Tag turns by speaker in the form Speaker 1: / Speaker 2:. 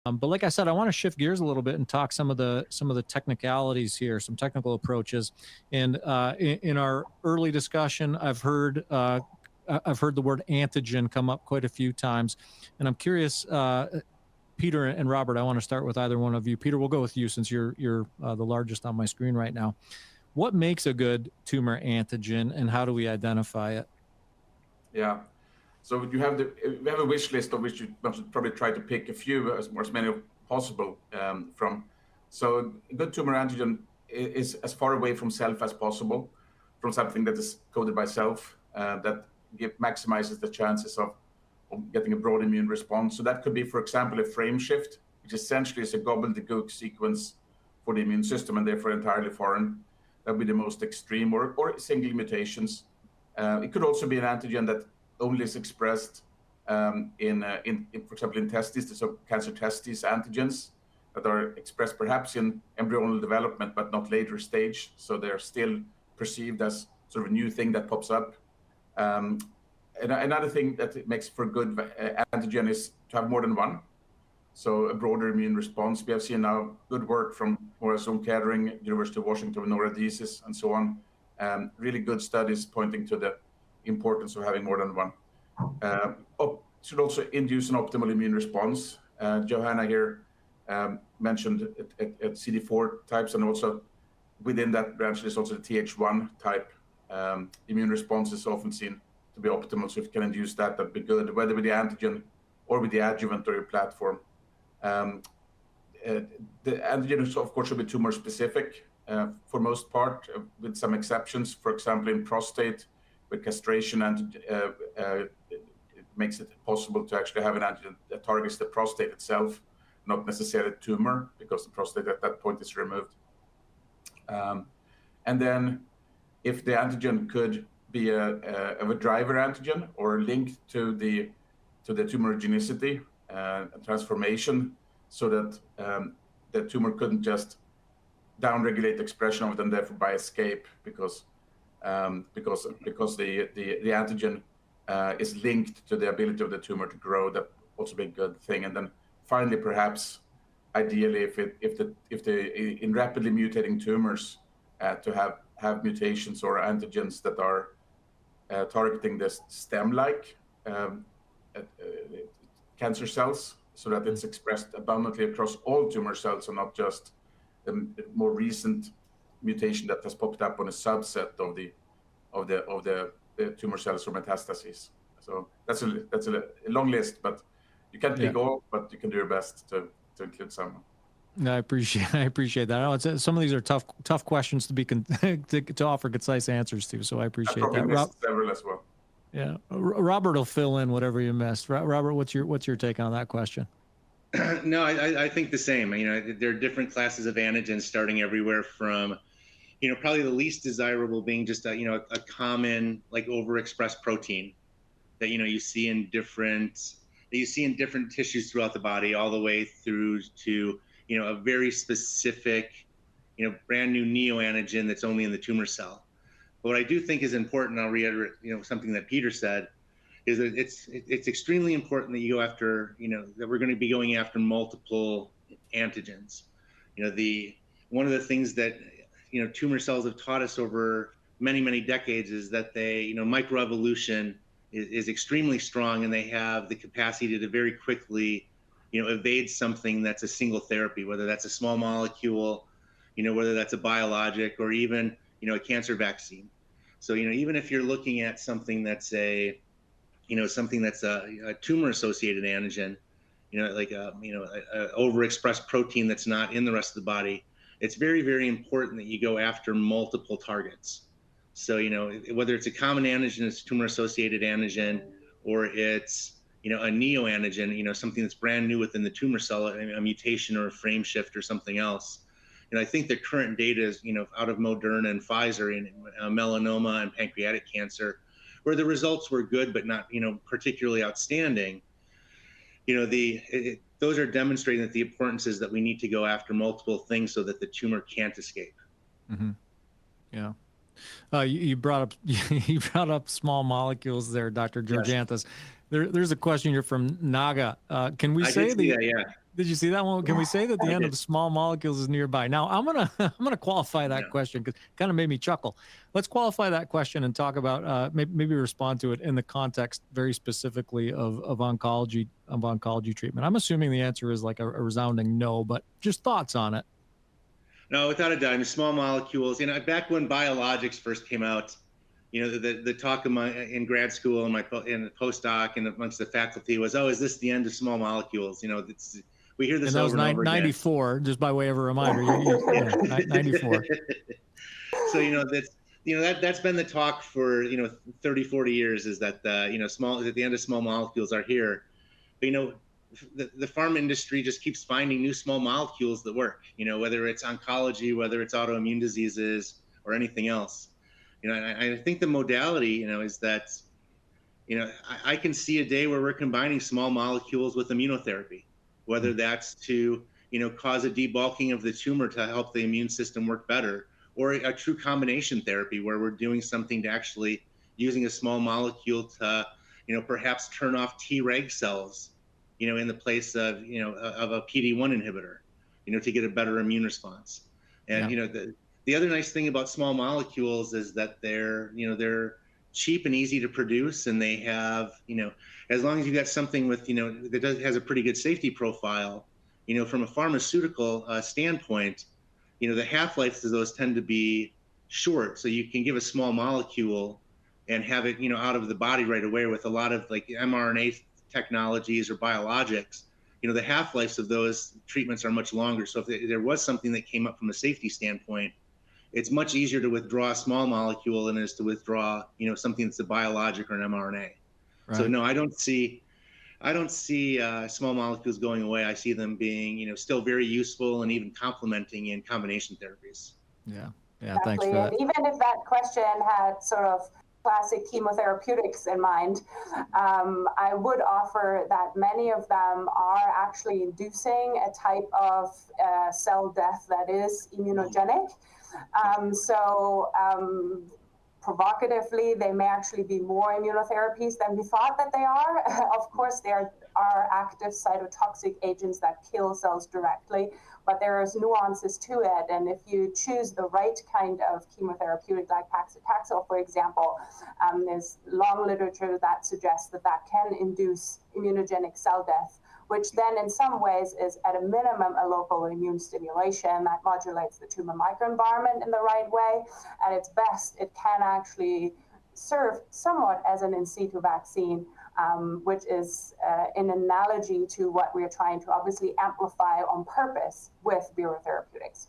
Speaker 1: But like I said, I want to shift gears a little bit and talk some of the technicalities here, some technical approaches. And in our early discussion, I've heard the word antigen come up quite a few times, and I'm curious, Peter and Robert. I want to start with either one of you. Peter, we'll go with you since you're the largest on my screen right now. What makes a good tumor antigen, and how do we identify it?
Speaker 2: Yeah. So you have a wish list of which you should probably try to pick a few, as many as possible from. So a good tumor antigen is as far away from self as possible, from something that is coded by self, that maximizes the chances of getting a broad immune response. So that could be, for example, a frame shift, which essentially is a gobbledygook sequence for the immune system and therefore entirely foreign. That would be the most extreme, or single mutations. It could also be an antigen that only is expressed for example, in testes, so cancer testes antigens that are expressed perhaps in embryonal development, but not later stage. So they're still perceived as sort of a new thing that pops up. And another thing that it makes for good antigen is to have more than one. So a broader immune response. We have seen now good work from Maurice Kettering, University of Washington, Nora Deasis, and so on. Really good studies pointing to the importance of having more than one. Should also induce an optimal immune response. Johanna here mentioned CD4 types, and also within that branch there's also the Th1 type. Immune response is often seen to be optimal, so if you can induce that, that'd be good, whether with the antigen or with the adjuvant or your platform. The antigen, of course, should be tumor specific for most part, with some exceptions. For example, in prostate, with castration, it makes it possible to actually have an antigen that targets the prostate itself, not necessarily the tumor, because the prostate at that point is removed. And then if the antigen could be a driver antigen or linked to the tumorigenicity transformation, so that the tumor couldn't just downregulate the expression of it and therefore by escape, because the antigen is linked to the ability of the tumor to grow. That also be a good thing. And then finally, perhaps ideally, if in rapidly mutating tumors, to have mutations or antigens that are targeting this stem-like cancer cells, so that it's expressed abundantly across all tumor cells and not just the more recent mutation that has popped up on a subset of the tumor cells or metastases. So that's a long list, but you can't pick all, but you can do your best to include some.
Speaker 1: I appreciate that. I know some of these are tough questions to offer concise answers to. So I appreciate that.
Speaker 2: Missed several as well.
Speaker 1: Yeah, Robert will fill in whatever you missed. Robert, what's your take on that question?
Speaker 3: No, I think the same. There are different classes of antigens, starting everywhere from, probably the least desirable being just a common, like, overexpressed protein that you see in different tissues throughout the body, all the way through to a very specific brand new neoantigen that's only in the tumor cell. But what I do think is important, I'll reiterate something that Peter said, is that it's extremely important that you go after, that we're going to be going after multiple antigens. One of the things that tumor cells have taught us over many decades is that they, microevolution is extremely strong, and they have the capacity to very quickly evade something that's a single therapy, whether that's a small molecule, whether that's a biologic, or even a cancer vaccine. So even if you're looking at something that's a tumor-associated antigen, like a overexpressed protein that's not in the rest of the body, it's very important that you go after multiple targets. So whether it's a common antigen, it's a tumor-associated antigen, or it's a neoantigen, something that's brand new within the tumor cell, a mutation or a frame shift or something else. I think the current data is, out of Moderna and Pfizer in melanoma and pancreatic cancer, where the results were good but not, particularly outstanding. Those are demonstrating that the importance is that we need to go after multiple things so that the tumor can't escape.
Speaker 1: Mm-hmm. Yeah. You brought up small molecules there, Dr. Georgantas. Yes. There's a question here from Naga. Can we
Speaker 3: I
Speaker 1: say
Speaker 3: did see that, yeah.
Speaker 1: Did you see that one? Can we say that the end of small molecules is nearby? Now, I'm gonna qualify that question because it kind of made me chuckle. Let's qualify that question and talk about maybe respond to it in the context very specifically of oncology treatment. I'm assuming the answer is like a resounding no, but just thoughts on it.
Speaker 3: No, without a doubt. I mean, small molecules. You know, back when biologics first came out, you know, the talk in grad school and in the postdoc and amongst the faculty was, oh, is this the end of small molecules? You know, we hear this
Speaker 1: and that
Speaker 3: over
Speaker 1: was
Speaker 3: and over
Speaker 1: 94,
Speaker 3: again.
Speaker 1: just by way of a reminder. 94.
Speaker 3: So, you know, that's been the talk for, 30, 40 years, is that, at the end of small molecules are here. But, you know, the pharma industry just keeps finding new small molecules that work, you know, whether it's oncology, whether it's autoimmune diseases or anything else. You know, I think the modality, you know, is that, you know, I can see a day where we're combining small molecules with immunotherapy, whether that's to, you know, cause a debulking of the tumor to help the immune system work better, or a true combination therapy where we're doing something to actually using a small molecule to, you know, perhaps turn off Treg cells, you know, in the place of, you know, of a PD-1 inhibitor, you know, to get a better immune response. And, you know, the other nice thing about small molecules is that they're cheap and easy to produce, and they have, you know, as long as you got something with, you know, that has a pretty good safety profile, you know, from a pharmaceutical standpoint, you know, the half-lives of those tend to be short, so you can give a small molecule and have it, you know, out of the body right away. With a lot of like mRNA technologies or biologics, you know, the half-lives of those treatments are much longer. So if there was something that came up from a safety standpoint, it's much easier to withdraw a small molecule than it is to withdraw, you know, something that's a biologic or an mRNA. Right. So no, I don't see small molecules going away. I see them being, you know, still very useful and even complementing in combination therapies.
Speaker 1: Yeah,
Speaker 4: exactly.
Speaker 1: Thanks for that.
Speaker 4: And even if that question had sort of classic chemotherapeutics in mind, I would offer that many of them are actually inducing a type of cell death that is immunogenic. Provocatively, they may actually be more immunotherapies than we thought that they are. Of course, there are active cytotoxic agents that kill cells directly, but there is nuances to it. And if you choose the right kind of chemotherapeutic, like paclitaxel, for example, there's long literature that suggests that can induce immunogenic cell death, which then in some ways is at a minimum a local immune stimulation that modulates the tumor microenvironment in the right way. At its best, it can actually serve somewhat as an in situ vaccine, which is an analogy to what we're trying to obviously amplify on purpose with Biotherapeutics.